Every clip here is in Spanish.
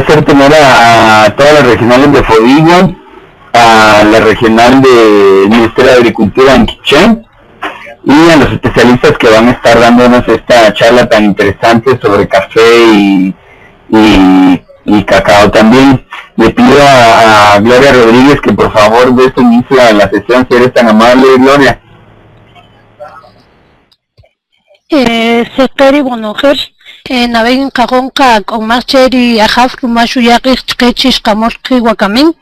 placer tener a todas las regionales de Fodiguan, a la regional del Ministerio de Agricultura en Quiché y a los especialistas que van a estar dándonos esta charla tan interesante sobre café y cacao también. Le pido a Gloria Rodríguez que por favor dé su inicio a la sesión, si eres tan amable, Gloria. Secretary Bonojer, Naven Cajonca con Macheri Ajafru Mashuyakis Kechis Kamorki Wakamin,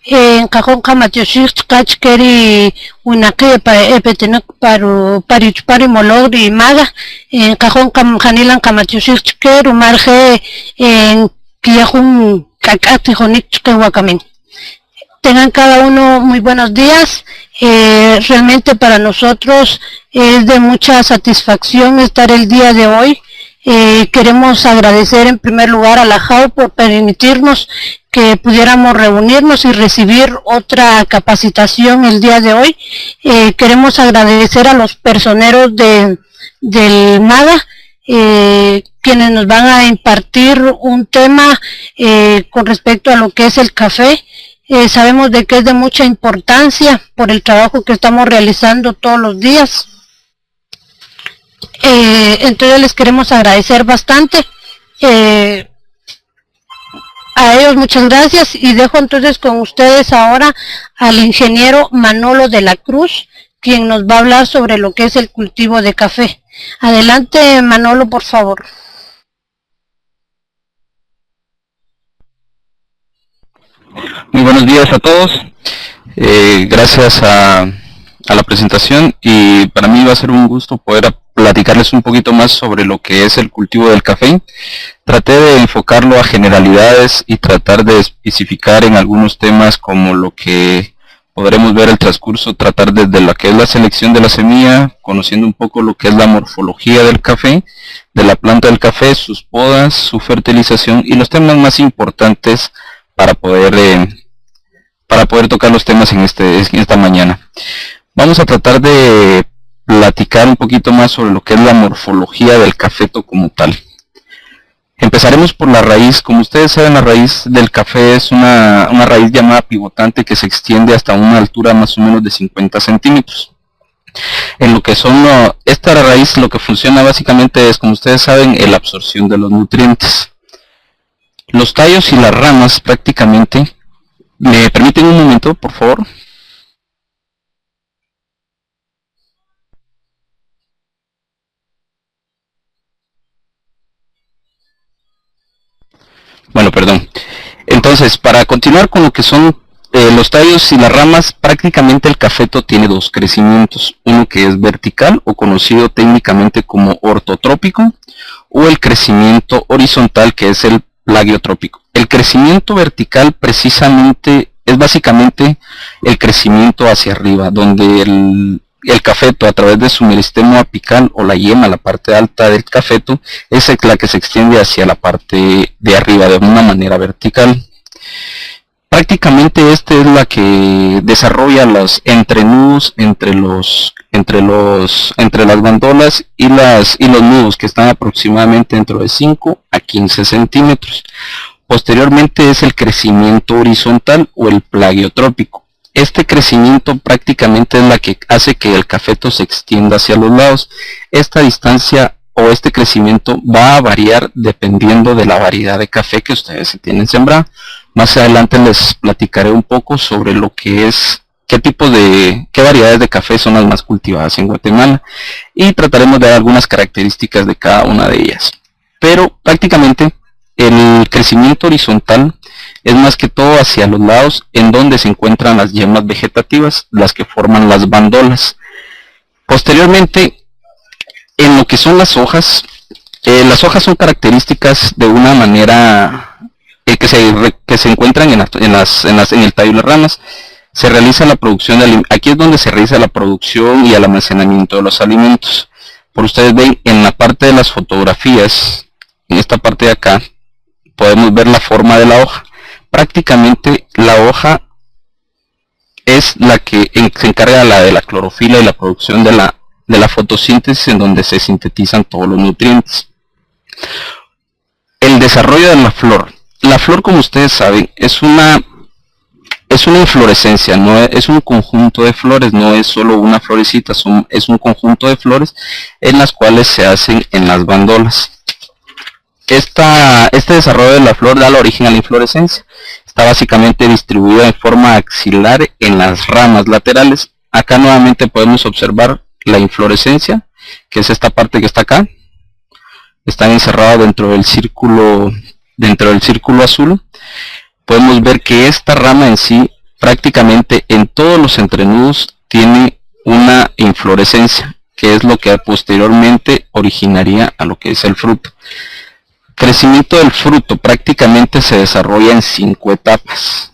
en Cajonca Matiosis Kachkeri Winake Epetenuk Pari Mologri Maga, en Cajonca Janilan Kamatiosis Ker, Umarge en Kiajun Kakati Jonik Wakamin. Tengan cada uno muy buenos días. Realmente para nosotros es de mucha satisfacción estar el día de hoy. Queremos agradecer en primer lugar a la JAU por permitirnos que pudiéramos reunirnos y recibir otra capacitación el día de hoy. Queremos agradecer a los personeros del MAGA, quienes nos van a impartir un tema con respecto a lo que es el café. Sabemos de que es de mucha importancia por el trabajo que estamos realizando todos los días. Entonces les queremos agradecer bastante. A ellos muchas gracias y dejo entonces con ustedes ahora al ingeniero Manolo de la Cruz, quien nos va a hablar sobre lo que es el cultivo de café. Adelante, Manolo, por favor. Muy buenos días a todos. Gracias a la presentación, y para mí va a ser un gusto poder platicarles un poquito más sobre lo que es el cultivo del café. Traté de enfocarlo a generalidades y tratar de especificar en algunos temas como lo que podremos ver el transcurso, tratar desde lo que es la selección de la semilla, conociendo un poco lo que es la morfología del café, de la planta del café, sus podas, su fertilización y los temas más importantes para poder tocar los temas en esta mañana. Vamos a tratar de platicar un poquito más sobre lo que es la morfología del cafeto como tal. Empezaremos por la raíz. Como ustedes saben, la raíz del café es una raíz llamada pivotante que se extiende hasta una altura más o menos de 50 centímetros. En lo que son esta raíz, lo que funciona básicamente es, como ustedes saben, la absorción de los nutrientes. Los tallos y las ramas prácticamente, ¿me permiten un momento, por favor? Bueno, perdón. Entonces, para continuar con lo que son los tallos y las ramas, prácticamente el cafeto tiene dos crecimientos. Uno que es vertical, o conocido técnicamente como ortotrópico, o el crecimiento horizontal, que es el plagiotrópico. El crecimiento vertical precisamente es básicamente el crecimiento hacia arriba, donde el cafeto, a través de su meristemo apical o la yema, la parte alta del cafeto, es la que se extiende hacia la parte de arriba de una manera vertical. Prácticamente esta es la que desarrolla los entrenudos entre las bandolas y los nudos, que están aproximadamente dentro de 5 a 15 centímetros. Posteriormente es el crecimiento horizontal o el plagiotrópico. Este crecimiento prácticamente es la que hace que el cafeto se extienda hacia los lados. Esta distancia o este crecimiento va a variar dependiendo de la variedad de café que ustedes tienen sembrado. Más adelante les platicaré un poco sobre lo que es, qué variedades de café son las más cultivadas en Guatemala, y trataremos de dar algunas características de cada una de ellas. Pero prácticamente el crecimiento horizontal es más que todo hacia los lados, en donde se encuentran las yemas vegetativas, las que forman las bandolas. Posteriormente, en lo que son las hojas son características de una manera que se encuentran en el tallo y las ramas. Se realiza la producción aquí es donde se realiza la producción y el almacenamiento de los alimentos. Por ustedes ven en la parte de las fotografías, en esta parte de acá, podemos ver la forma de la hoja. Prácticamente la hoja es la que se encarga de la clorofila y la producción de la fotosíntesis, en donde se sintetizan todos los nutrientes. El desarrollo de la flor. la flor, como ustedes saben, es una inflorescencia, no es un conjunto de flores, no es solo una florecita, es un conjunto de flores en las cuales se hacen en las bandolas. Este desarrollo de la flor da el origen a la inflorescencia. Está básicamente distribuida en forma axilar en las ramas laterales. Acá nuevamente podemos observar la inflorescencia, que es esta parte que está acá. Está encerrada dentro del círculo azul. Podemos ver que esta rama en sí, prácticamente en todos los entrenudos, tiene una inflorescencia, que es lo que posteriormente originaría a lo que es el fruto. Crecimiento del fruto prácticamente se desarrolla en 5 etapas.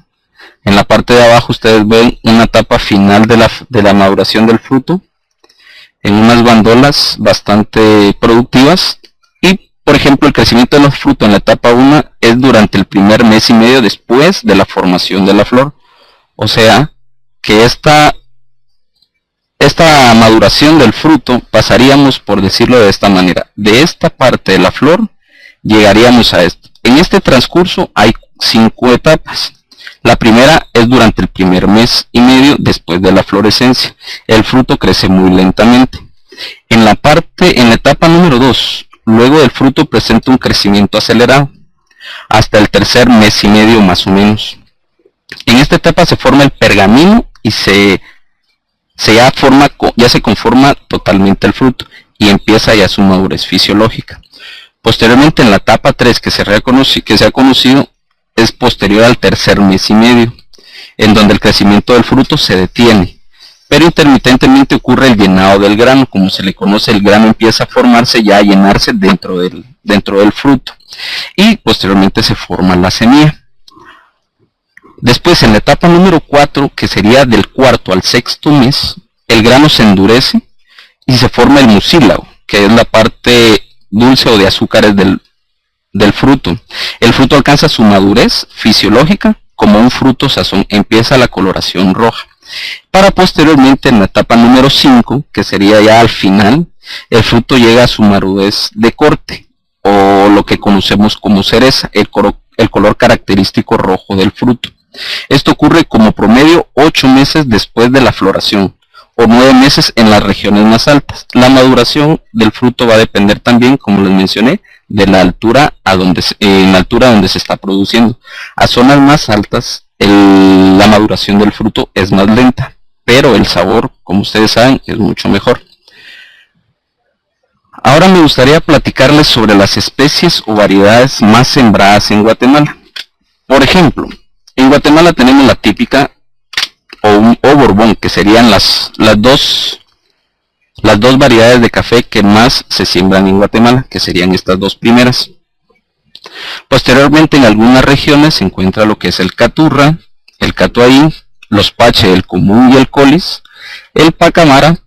En la parte de abajo ustedes ven una etapa final de la maduración del fruto, en unas bandolas bastante productivas. Y por ejemplo, el crecimiento de los frutos en la etapa 1 es durante el primer mes y medio después de la formación de la flor. O sea que esta maduración del fruto pasaríamos, por decirlo de esta manera, de esta parte de la flor llegaríamos a esto. En este transcurso hay 5 etapas. La primera es durante el primer mes y medio después de la florescencia. El fruto crece muy lentamente. En la etapa número 2, luego del fruto presenta un crecimiento acelerado, hasta el tercer mes y medio más o menos. En esta etapa se forma el pergamino y ya se conforma totalmente el fruto y empieza ya su madurez fisiológica. Posteriormente, en la etapa 3 que se ha conocido, es posterior al tercer mes y medio, en donde el crecimiento del fruto se detiene, pero intermitentemente ocurre el llenado del grano. Como se le conoce, el grano empieza a formarse, ya a llenarse dentro del fruto, y posteriormente se forma la semilla. Después, en la etapa número 4, que sería del cuarto al sexto mes, el grano se endurece y se forma el mucílago, que es la parte dulce o de azúcares del fruto. El fruto alcanza su madurez fisiológica como un fruto sazón, empieza la coloración roja, para posteriormente, en la etapa número 5, que sería ya al final, el fruto llega a su madurez de corte, o lo que conocemos como cereza, el color característico rojo del fruto. Esto ocurre como promedio 8 meses después de la floración, o 9 meses en las regiones más altas. La maduración del fruto va a depender también, como les mencioné, de la altura donde se está produciendo. A zonas más altas, la maduración del fruto es más lenta, pero el sabor, como ustedes saben, es mucho mejor. Ahora me gustaría platicarles sobre las especies o variedades más sembradas en Guatemala. Por ejemplo, en Guatemala tenemos la típica o Borbón, que serían las dos variedades de café que más se siembran en Guatemala, que serían estas dos primeras. Posteriormente, en algunas regiones se encuentra lo que es el Caturra, el Catuaí, los Pache, el Común y el Colis, el Pacamara.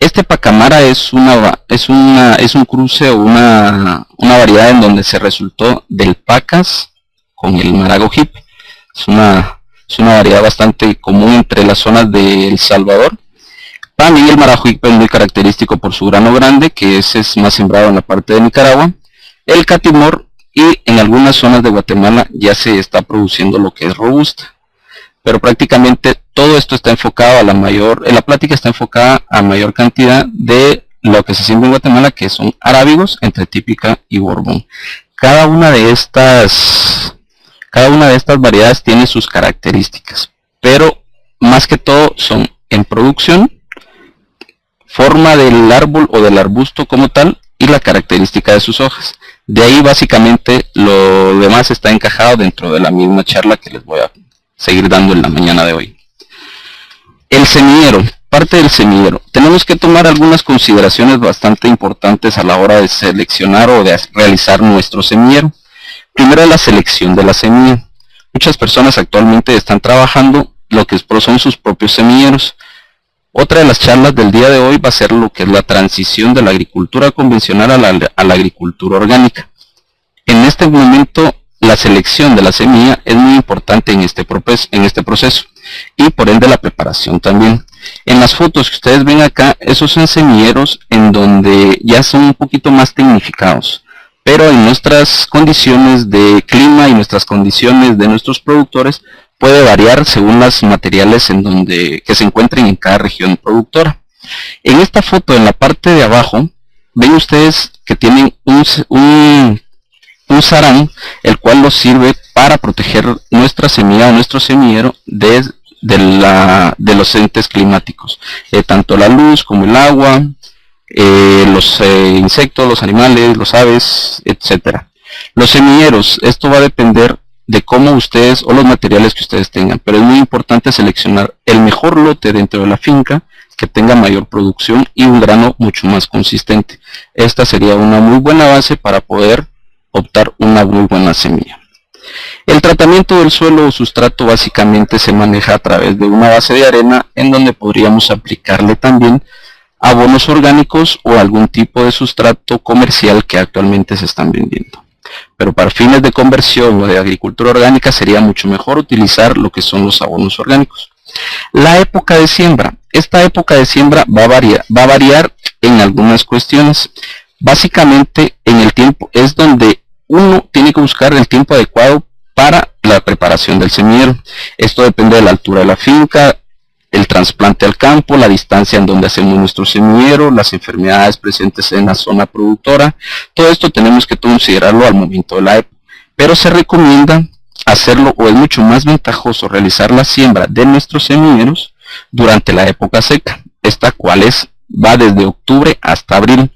Este Pacamara es un cruce o una variedad en donde se resultó del Pacas con el Maragogipe. Es una variedad bastante común entre las zonas de El Salvador. También el Maragogipe es muy característico por su grano grande, que ese es más sembrado en la parte de Nicaragua. El Catimor, y en algunas zonas de Guatemala ya se está produciendo lo que es Robusta. Pero prácticamente todo esto está enfocado la plática está enfocada a mayor cantidad de lo que se siembra en Guatemala, que son arábigos, entre típica y Borbón. Cada una de estas variedades tiene sus características, pero más que todo son en producción, forma del árbol o del arbusto como tal, y la característica de sus hojas. De ahí básicamente lo demás está encajado dentro de la misma charla que les voy a seguir dando en la mañana de hoy. El semillero, parte del semillero. Tenemos que tomar algunas consideraciones bastante importantes a la hora de seleccionar o de realizar nuestro semillero. Primero, la selección de la semilla. Muchas personas actualmente están trabajando lo que son sus propios semilleros. Otra de las charlas del día de hoy va a ser lo que es la transición de la agricultura convencional a la agricultura orgánica. En este momento, la selección de la semilla es muy importante en este proceso, y por ende la preparación también. En las fotos que ustedes ven acá, esos son semilleros en donde ya son un poquito más tecnificados. pero en nuestras condiciones de clima y nuestras condiciones de nuestros productores puede variar según los materiales que se encuentren en cada región productora. En esta foto, en la parte de abajo, ven ustedes que tienen un sarán, el cual nos sirve para proteger nuestra semilla o nuestro semillero de los entes climáticos, tanto la luz como el agua, los insectos, los animales, los aves, etcétera. Los semilleros, esto va a depender de cómo ustedes o los materiales que ustedes tengan, pero es muy importante seleccionar el mejor lote dentro de la finca que tenga mayor producción y un grano mucho más consistente. Esta sería una muy buena base para poder optar una muy buena semilla. El tratamiento del suelo o sustrato básicamente se maneja a través de una base de arena, en donde podríamos aplicarle también abonos orgánicos o algún tipo de sustrato comercial que actualmente se están vendiendo. Pero para fines de conversión o de agricultura orgánica sería mucho mejor utilizar lo que son los abonos orgánicos. La época de siembra. Esta época de siembra va a variar en algunas cuestiones. Básicamente en el tiempo es donde uno tiene que buscar el tiempo adecuado para la preparación del semillero. Esto depende de la altura de la finca, el trasplante al campo, la distancia en donde hacemos nuestro semillero, las enfermedades presentes en la zona productora. Todo esto tenemos que considerarlo al momento de la época, pero se recomienda hacerlo, o es mucho más ventajoso realizar la siembra de nuestros semilleros durante la época seca, esta cual va desde octubre hasta abril.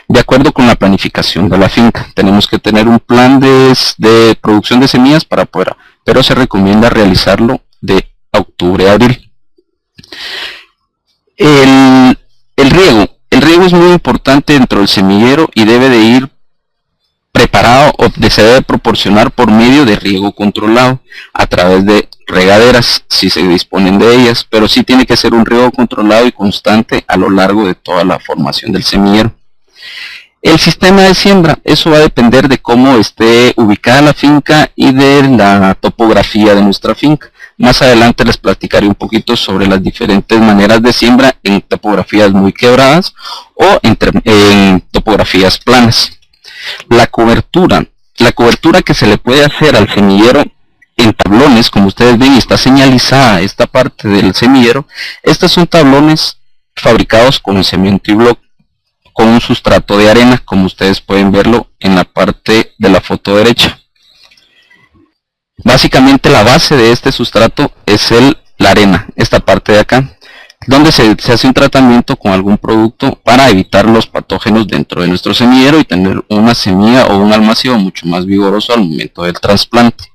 De acuerdo con la planificación de la finca, tenemos que tener un plan de producción de semillas para poder, pero se recomienda realizarlo de octubre a abril. El riego es muy importante dentro del semillero y debe de ir preparado o se debe proporcionar por medio de riego controlado a través de regaderas si se disponen de ellas, pero sí tiene que ser un riego controlado y constante a lo largo de toda la formación del semillero. El sistema de siembra, eso va a depender de cómo esté ubicada la finca y de la topografía de nuestra finca. Más adelante les platicaré un poquito sobre las diferentes maneras de siembra en topografías muy quebradas o en topografías planas. La cobertura que se le puede hacer al semillero en tablones, como ustedes ven, está señalizada esta parte del semillero. Estos son tablones fabricados con cemento y bloque, con un sustrato de arena, como ustedes pueden verlo en la parte de la foto derecha. Básicamente la base de este sustrato es la arena, esta parte de acá, donde se hace un tratamiento con algún producto para evitar los patógenos dentro de nuestro semillero y tener una semilla o un almacén mucho más vigoroso al momento del trasplante.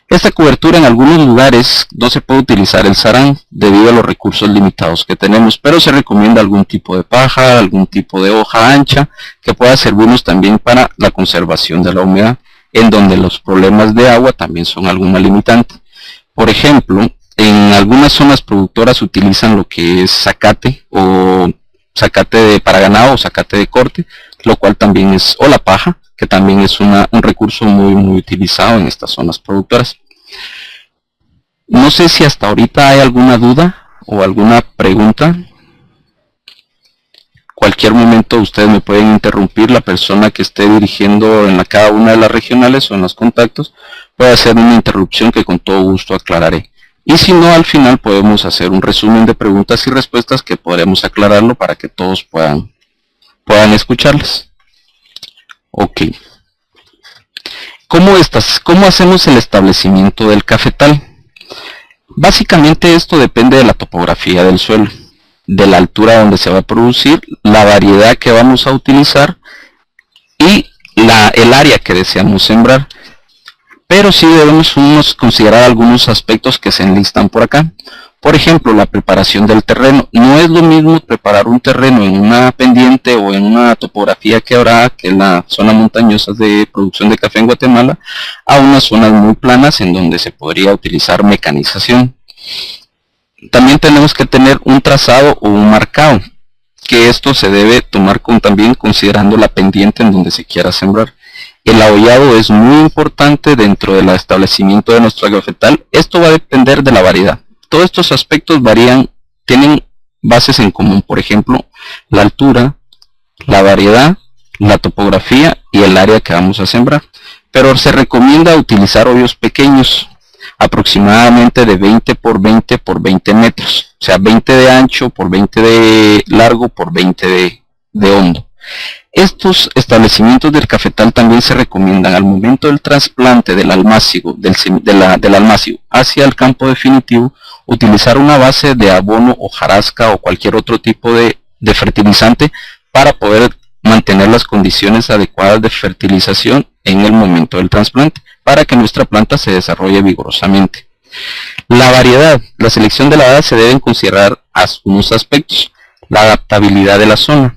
Esta cobertura en algunos lugares no se puede utilizar el sarán debido a los recursos limitados que tenemos, pero se recomienda algún tipo de paja, algún tipo de hoja ancha que pueda servirnos también para la conservación de la humedad, en donde los problemas de agua también son alguna limitante. Por ejemplo, en algunas zonas productoras utilizan lo que es zacate o zacate para ganado o zacate de corte, lo cual también es, o la paja, que también es un recurso muy utilizado en estas zonas productoras. No sé si hasta ahorita hay alguna duda o alguna pregunta. Cualquier momento ustedes me pueden interrumpir, la persona que esté dirigiendo en cada una de las regionales o en los contactos puede hacer una interrupción que con todo gusto aclararé. Y si no, al final podemos hacer un resumen de preguntas y respuestas que podremos aclararlo para que todos puedan escucharlas. Ok. ¿Cómo hacemos el establecimiento del cafetal? Básicamente esto depende de la topografía del suelo, de la altura donde se va a producir, la variedad que vamos a utilizar y el área que deseamos sembrar. Pero sí debemos considerar algunos aspectos que se enlistan por acá. Por ejemplo, la preparación del terreno. No es lo mismo preparar un terreno en una pendiente o en una topografía quebrada, que es la zona montañosa de producción de café en Guatemala, a unas zonas muy planas en donde se podría utilizar mecanización. También tenemos que tener un trazado o un marcado, que esto se debe tomar también considerando la pendiente en donde se quiera sembrar. El abollado es muy importante dentro del establecimiento de nuestro cafetal. Esto va a depender de la variedad. Todos estos aspectos tienen bases en común, por ejemplo, la altura, la variedad, la topografía y el área que vamos a sembrar. Pero se recomienda utilizar hoyos pequeños, aproximadamente de 20 por 20 por 20 metros, o sea 20 de ancho por 20 de largo por 20 de hondo. Estos establecimientos del cafetal también se recomiendan al momento del trasplante del almácigo, del almácigo hacia el campo definitivo, utilizar una base de abono, hojarasca o cualquier otro tipo de fertilizante para poder mantener las condiciones adecuadas de fertilización en el momento del trasplante, para que nuestra planta se desarrolle vigorosamente. La variedad, la selección de la variedad se deben considerar algunos aspectos: la adaptabilidad de la zona,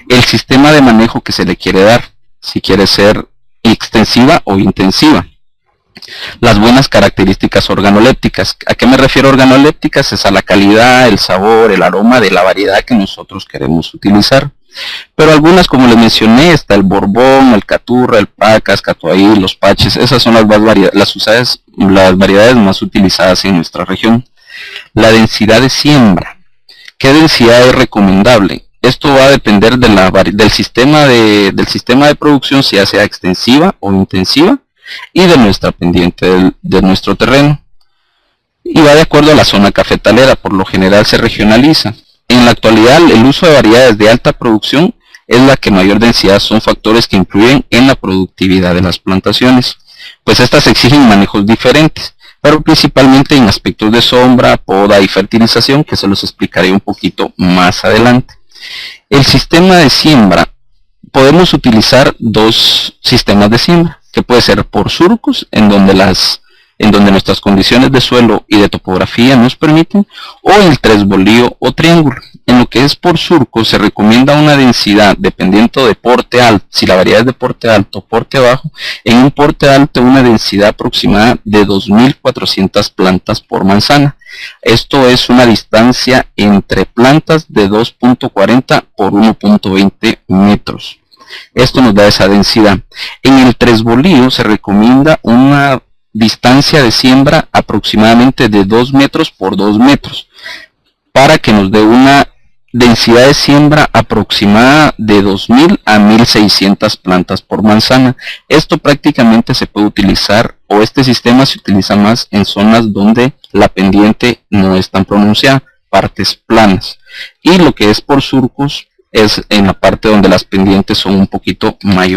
el sistema de manejo que se le quiere dar, si quiere ser extensiva o intensiva, las buenas características organolépticas. ¿A qué me refiero organolépticas? Es a la calidad, el sabor, el aroma de la variedad que nosotros queremos utilizar. Pero algunas, como les mencioné, está el Borbón, el Caturra, el Pacas, Catuaí, los Paches. Esas son las variedades más utilizadas en nuestra región. La densidad de siembra. ¿Qué densidad es recomendable? Esto va a depender del sistema de producción, si ya sea extensiva o intensiva, y de nuestra pendiente de nuestro terreno. Y va de acuerdo a la zona cafetalera, por lo general se regionaliza. En la actualidad, el uso de variedades de alta producción es la que mayor densidad, son factores que influyen en la productividad de las plantaciones, pues estas exigen manejos diferentes, pero principalmente en aspectos de sombra, poda y fertilización, que se los explicaré un poquito más adelante. El sistema de siembra, podemos utilizar dos sistemas de siembra, que puede ser por surcos, en donde nuestras condiciones de suelo y de topografía nos permiten, o el tresbolío o triángulo. En lo que es por surco se recomienda una densidad dependiendo de porte alto, si la variedad es de porte alto o porte bajo. En un porte alto una densidad aproximada de 2.400 plantas por manzana. Esto es una distancia entre plantas de 2.40 por 1.20 metros. Esto nos da esa densidad. En el tresbolío se recomienda una distancia de siembra aproximadamente de 2 metros por 2 metros, para que nos dé una densidad de siembra aproximada de 2.000 a 1.600 plantas por manzana. Esto prácticamente se puede utilizar, o este sistema se utiliza más en zonas donde la pendiente no es tan pronunciada, partes planas. Y lo que es por surcos es en la parte donde las pendientes son un poquito más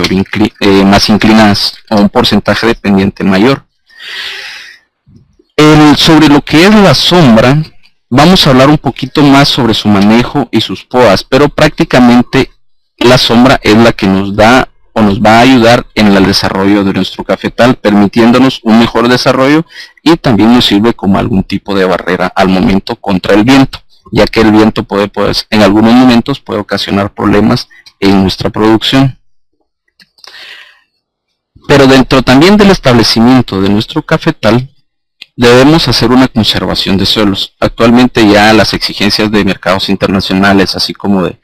inclinadas, o un porcentaje de pendiente mayor. Sobre lo que es la sombra, vamos a hablar un poquito más sobre su manejo y sus podas, pero prácticamente la sombra es la que nos da o nos va a ayudar en el desarrollo de nuestro cafetal, permitiéndonos un mejor desarrollo, y también nos sirve como algún tipo de barrera al momento contra el viento, ya que el viento en algunos momentos puede ocasionar problemas en nuestra producción. Pero dentro también del establecimiento de nuestro cafetal debemos hacer una conservación de suelos. Actualmente ya las exigencias de mercados internacionales, así como de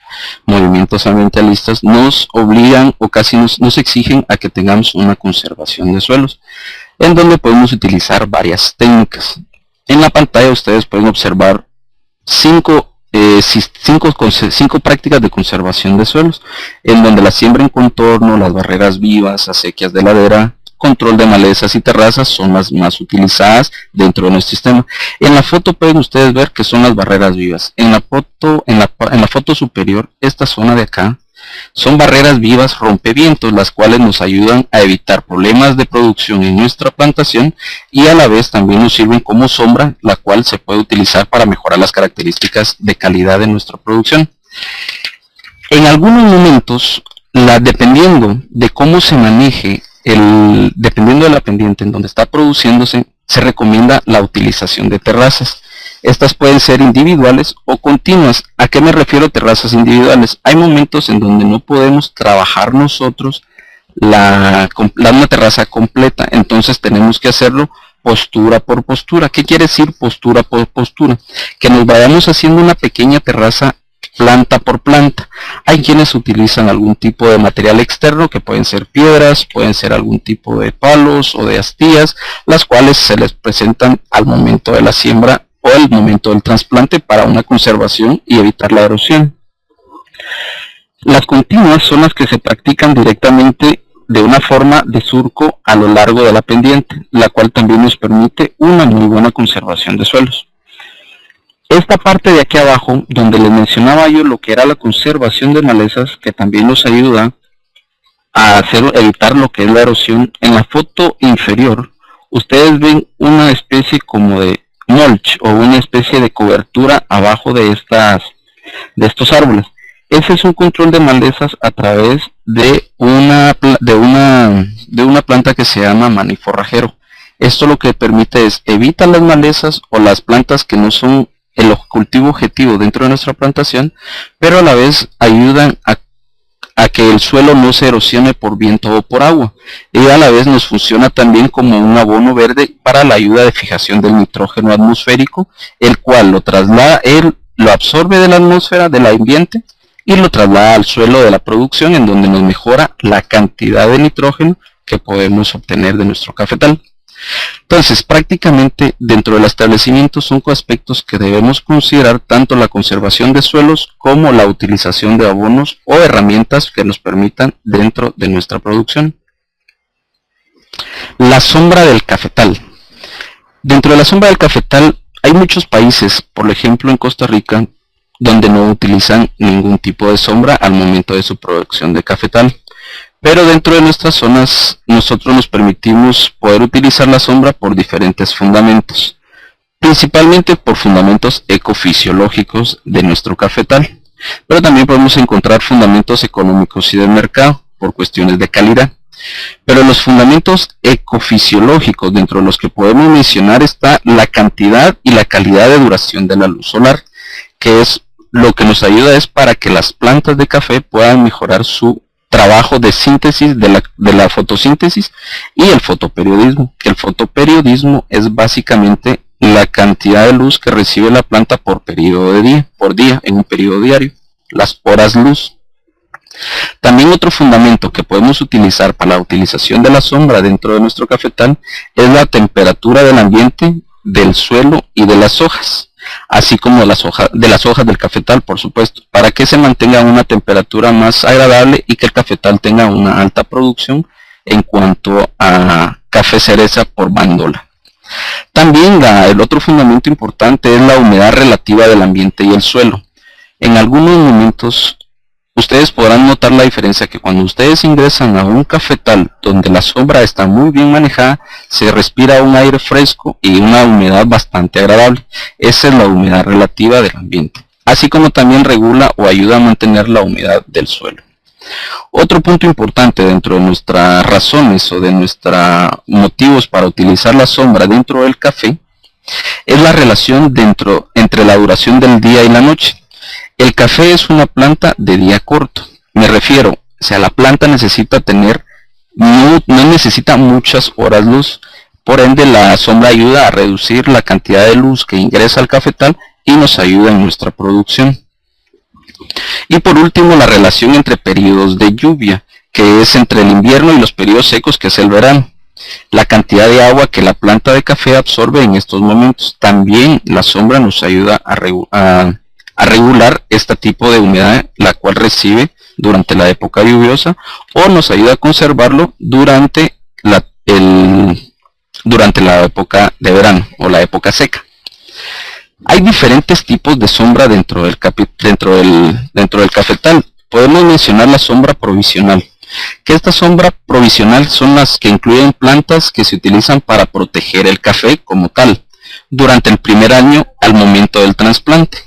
movimientos ambientalistas, nos obligan o casi nos exigen a que tengamos una conservación de suelos, en donde podemos utilizar varias técnicas. En la pantalla ustedes pueden observar cinco prácticas de conservación de suelos, en donde la siembra en contorno, las barreras vivas, acequias de ladera, control de malezas y terrazas son las más utilizadas dentro de nuestro sistema. En la foto pueden ustedes ver que son las barreras vivas. En la foto superior, esta zona de acá, son barreras vivas rompevientos, las cuales nos ayudan a evitar problemas de producción en nuestra plantación, y a la vez también nos sirven como sombra, la cual se puede utilizar para mejorar las características de calidad de nuestra producción. En algunos momentos, dependiendo de cómo se maneje, dependiendo de la pendiente en donde está produciéndose, se recomienda la utilización de terrazas. Estas pueden ser individuales o continuas. ¿A qué me refiero terrazas individuales? Hay momentos en donde no podemos trabajar nosotros una terraza completa, entonces tenemos que hacerlo postura por postura. ¿Qué quiere decir postura por postura? Que nos vayamos haciendo una pequeña terraza planta por planta. Hay quienes utilizan algún tipo de material externo, que pueden ser piedras, pueden ser algún tipo de palos o de astillas, las cuales se les presentan al momento de la siembra o al momento del trasplante para una conservación y evitar la erosión. Las continuas son las que se practican directamente de una forma de surco a lo largo de la pendiente, la cual también nos permite una muy buena conservación de suelos. Esta parte de aquí abajo, donde les mencionaba yo lo que era la conservación de malezas, que también nos ayuda a evitar lo que es la erosión, en la foto inferior, ustedes ven una especie como de mulch o una especie de cobertura abajo de estos árboles. Ese es un control de malezas a través de una planta que se llama maní forrajero. Esto lo que permite es evitar las malezas o las plantas que no son el cultivo objetivo dentro de nuestra plantación, pero a la vez ayudan a que el suelo no se erosione por viento o por agua, y a la vez nos funciona también como un abono verde para la ayuda de fijación del nitrógeno atmosférico, el cual lo absorbe de la atmósfera, del ambiente, y lo traslada al suelo de la producción, en donde nos mejora la cantidad de nitrógeno que podemos obtener de nuestro cafetal. Entonces, prácticamente dentro del establecimiento son aspectos que debemos considerar, tanto la conservación de suelos como la utilización de abonos o herramientas que nos permitan dentro de nuestra producción. La sombra del cafetal. Dentro de la sombra del cafetal hay muchos países, por ejemplo en Costa Rica, donde no utilizan ningún tipo de sombra al momento de su producción de cafetal. Pero dentro de nuestras zonas nosotros nos permitimos poder utilizar la sombra por diferentes fundamentos, principalmente por fundamentos ecofisiológicos de nuestro cafetal, pero también podemos encontrar fundamentos económicos y del mercado por cuestiones de calidad. Pero los fundamentos ecofisiológicos, dentro de los que podemos mencionar, está la cantidad y la calidad de duración de la luz solar, que es lo que nos ayuda es para que las plantas de café puedan mejorar su trabajo de síntesis de la fotosíntesis y el fotoperiodismo. El fotoperiodismo es básicamente la cantidad de luz que recibe la planta por día, en un periodo diario, las horas luz. También otro fundamento que podemos utilizar para la utilización de la sombra dentro de nuestro cafetal es la temperatura del ambiente, del suelo y de las hojas, así como de las hojas del cafetal, por supuesto, para que se mantenga una temperatura más agradable y que el cafetal tenga una alta producción en cuanto a café cereza por bandola. También el otro fundamento importante es la humedad relativa del ambiente y el suelo. En algunos momentos ustedes podrán notar la diferencia, que cuando ustedes ingresan a un cafetal donde la sombra está muy bien manejada, se respira un aire fresco y una humedad bastante agradable. Esa es la humedad relativa del ambiente, así como también regula o ayuda a mantener la humedad del suelo. Otro punto importante dentro de nuestras razones o de nuestros motivos para utilizar la sombra dentro del café es la relación entre la duración del día y la noche. El café es una planta de día corto, me refiero, la planta necesita no necesita muchas horas luz, por ende la sombra ayuda a reducir la cantidad de luz que ingresa al cafetal y nos ayuda en nuestra producción. Y por último, la relación entre periodos de lluvia, que es entre el invierno y los periodos secos, que es el verano. La cantidad de agua que la planta de café absorbe en estos momentos. También la sombra nos ayuda a regular este tipo de humedad, la cual recibe durante la época lluviosa, o nos ayuda a conservarlo durante la época de verano o la época seca. Hay diferentes tipos de sombra dentro del cafetal. Podemos mencionar la sombra provisional, que esta sombra provisional son las que incluyen plantas que se utilizan para proteger el café como tal durante el primer año al momento del trasplante.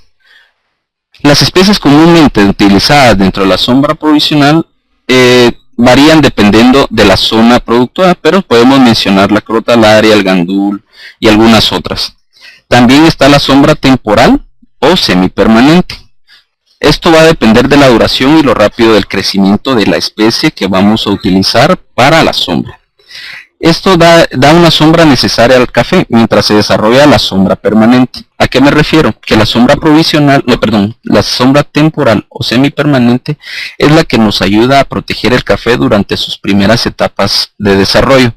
Las especies comúnmente utilizadas dentro de la sombra provisional varían dependiendo de la zona productora, pero podemos mencionar la crotalaria, el gandul y algunas otras. También está la sombra temporal o semipermanente. Esto va a depender de la duración y lo rápido del crecimiento de la especie que vamos a utilizar para la sombra. Esto da una sombra necesaria al café mientras se desarrolla la sombra permanente. ¿A qué me refiero? Que la sombra la sombra temporal o semipermanente es la que nos ayuda a proteger el café durante sus primeras etapas de desarrollo.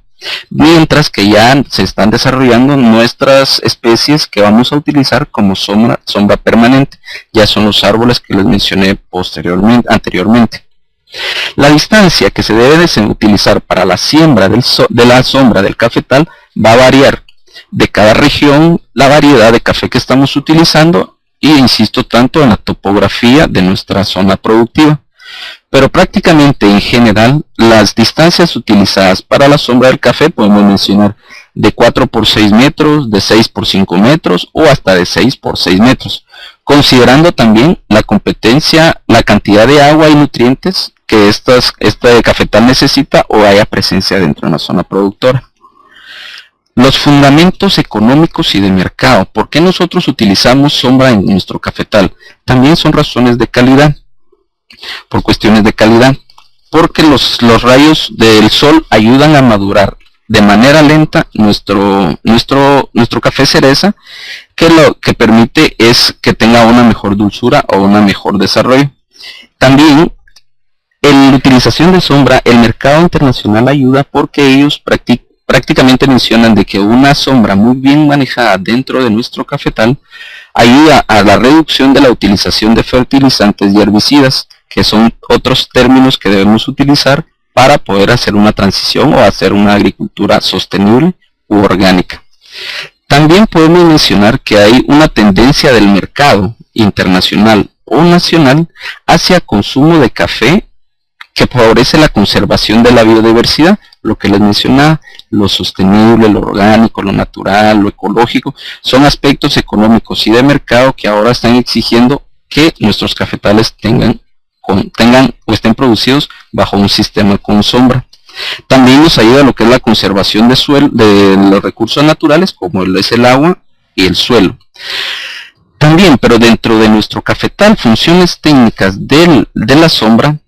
mientras que ya se están desarrollando nuestras especies que vamos a utilizar como sombra permanente. Ya son los árboles que les mencioné anteriormente. La distancia que se debe de utilizar para la siembra de la sombra del cafetal va a variar de cada región, la variedad de café que estamos utilizando y, insisto, tanto en la topografía de nuestra zona productiva. Pero prácticamente en general, las distancias utilizadas para la sombra del café podemos mencionar de 4 por 6 metros, de 6 por 5 metros o hasta de 6 por 6 metros, considerando también la competencia, la cantidad de agua y nutrientes que este cafetal necesita o haya presencia dentro de una zona productora. Los fundamentos económicos y de mercado. ¿Por qué nosotros utilizamos sombra en nuestro cafetal? También son razones de calidad. Por cuestiones de calidad. Porque los rayos del sol ayudan a madurar de manera lenta nuestro café cereza, que lo que permite es que tenga una mejor dulzura o un mejor desarrollo. También en la utilización de sombra, el mercado internacional ayuda porque ellos prácticamente mencionan de que una sombra muy bien manejada dentro de nuestro cafetal ayuda a la reducción de la utilización de fertilizantes y herbicidas, que son otros términos que debemos utilizar para poder hacer una transición o hacer una agricultura sostenible u orgánica. También podemos mencionar que hay una tendencia del mercado internacional o nacional hacia consumo de café que favorece la conservación de la biodiversidad, lo que les mencionaba, lo sostenible, lo orgánico, lo natural, lo ecológico, son aspectos económicos y de mercado que ahora están exigiendo que nuestros cafetales tengan o estén producidos bajo un sistema con sombra. También nos ayuda lo que es la conservación de los recursos naturales, como es el agua y el suelo. También, pero dentro de nuestro cafetal, funciones técnicas de la sombra.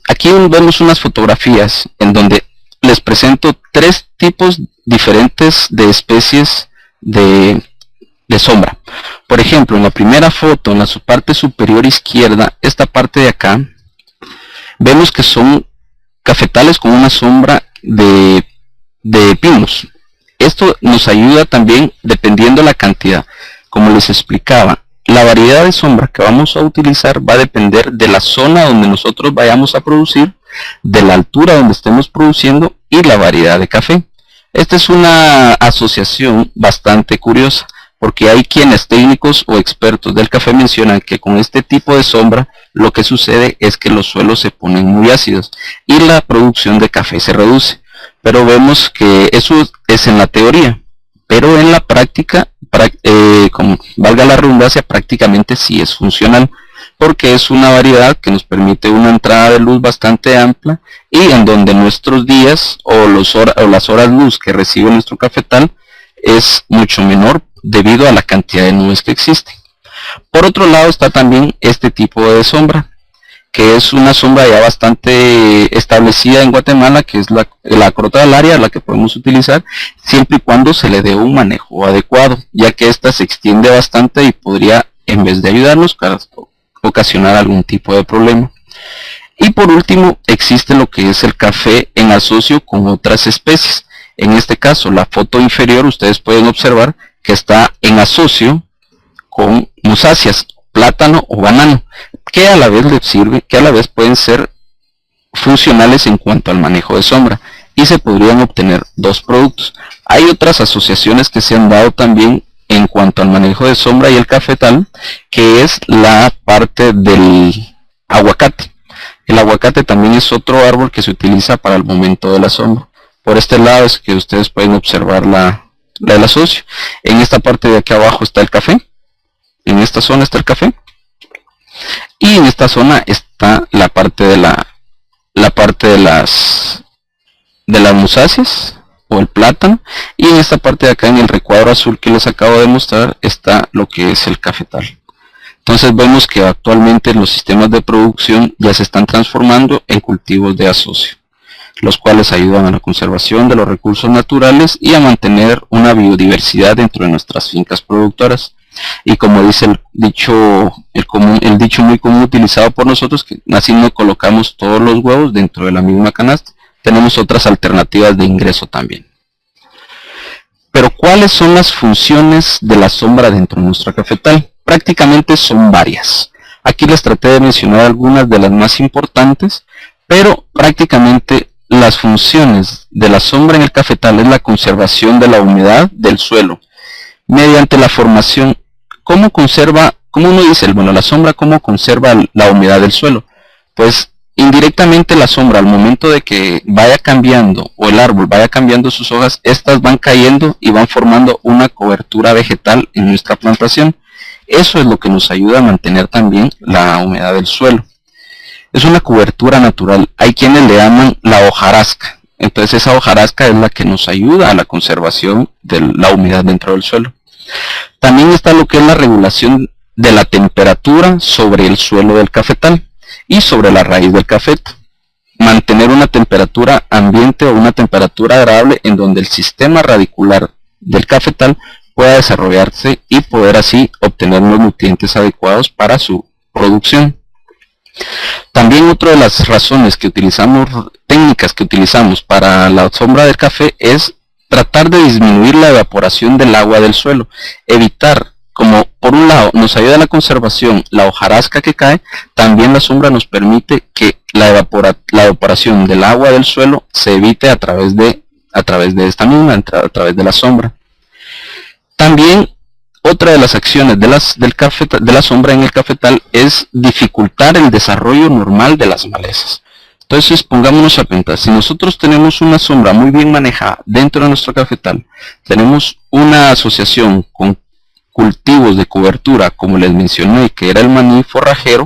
Aquí vemos unas fotografías en donde les presento 3 tipos diferentes de especies de sombra. Por ejemplo, en la primera foto, en la parte superior izquierda, esta parte de acá, vemos que son cafetales con una sombra de pinos. Esto nos ayuda también dependiendo la cantidad. Como les explicaba, la variedad de sombra que vamos a utilizar va a depender de la zona donde nosotros vayamos a producir, de la altura donde estemos produciendo y la variedad de café. Esta es una asociación bastante curiosa, porque hay quienes técnicos o expertos del café mencionan que con este tipo de sombra lo que sucede es que los suelos se ponen muy ácidos y la producción de café se reduce. Pero vemos que eso es en la teoría, pero en la práctica, como valga la redundancia, prácticamente sí es funcional, porque es una variedad que nos permite una entrada de luz bastante amplia y en donde nuestros días o las horas luz que recibe nuestro cafetal es mucho menor debido a la cantidad de nubes que existen. Por otro lado está también este tipo de sombra, que es una sombra ya bastante establecida en Guatemala, que es la crotalárea, la que podemos utilizar siempre y cuando se le dé un manejo adecuado, ya que esta se extiende bastante y podría, en vez de ayudarnos, ocasionar algún tipo de problema. Y por último, existe lo que es el café en asocio con otras especies. En este caso, la foto inferior, ustedes pueden observar que está en asocio con musáceas, plátano o banano, que a la vez les sirve, que a la vez pueden ser funcionales en cuanto al manejo de sombra, y se podrían obtener 2 productos. Hay otras asociaciones que se han dado también en cuanto al manejo de sombra y el cafetal, que es la parte del aguacate. El aguacate también es otro árbol que se utiliza para el momento de la sombra. Por este lado es que ustedes pueden observar el asocio. En esta parte de aquí abajo está el café. En esta zona está el café. Y en esta zona está la parte de las musáceas o el plátano. Y en esta parte de acá, en el recuadro azul que les acabo de mostrar, está lo que es el cafetal. Entonces vemos que actualmente los sistemas de producción ya se están transformando en cultivos de asocio, los cuales ayudan a la conservación de los recursos naturales y a mantener una biodiversidad dentro de nuestras fincas productoras. Y como dice el dicho muy común utilizado por nosotros, que así no colocamos todos los huevos dentro de la misma canasta, tenemos otras alternativas de ingreso también. Pero ¿cuáles son las funciones de la sombra dentro de nuestro cafetal? Prácticamente son varias. Aquí les traté de mencionar algunas de las más importantes, pero prácticamente las funciones de la sombra en el cafetal es la conservación de la humedad del suelo, mediante la formación. ¿Cómo uno dice, bueno, la sombra cómo conserva la humedad del suelo? Pues indirectamente la sombra, al momento de que vaya cambiando o el árbol vaya cambiando sus hojas, estas van cayendo y van formando una cobertura vegetal en nuestra plantación. Eso es lo que nos ayuda a mantener también la humedad del suelo. Es una cobertura natural. Hay quienes le llaman la hojarasca. Entonces esa hojarasca es la que nos ayuda a la conservación de la humedad dentro del suelo. También está lo que es la regulación de la temperatura sobre el suelo del cafetal y sobre la raíz del cafeto. Mantener una temperatura ambiente o una temperatura agradable en donde el sistema radicular del cafetal pueda desarrollarse y poder así obtener los nutrientes adecuados para su producción. También otra de las razones que utilizamos, técnicas que utilizamos para la sombra del café, es tratar de disminuir la evaporación del agua del suelo, evitar, como por un lado nos ayuda a la conservación la hojarasca que cae, también la sombra nos permite que la evaporación del agua del suelo se evite a través de esta misma, a través de la sombra. También otra de las acciones de la sombra en el cafetal es dificultar el desarrollo normal de las malezas. Entonces pongámonos a pensar, si nosotros tenemos una sombra muy bien manejada dentro de nuestro cafetal, tenemos una asociación con cultivos de cobertura, como les mencioné, que era el maní forrajero,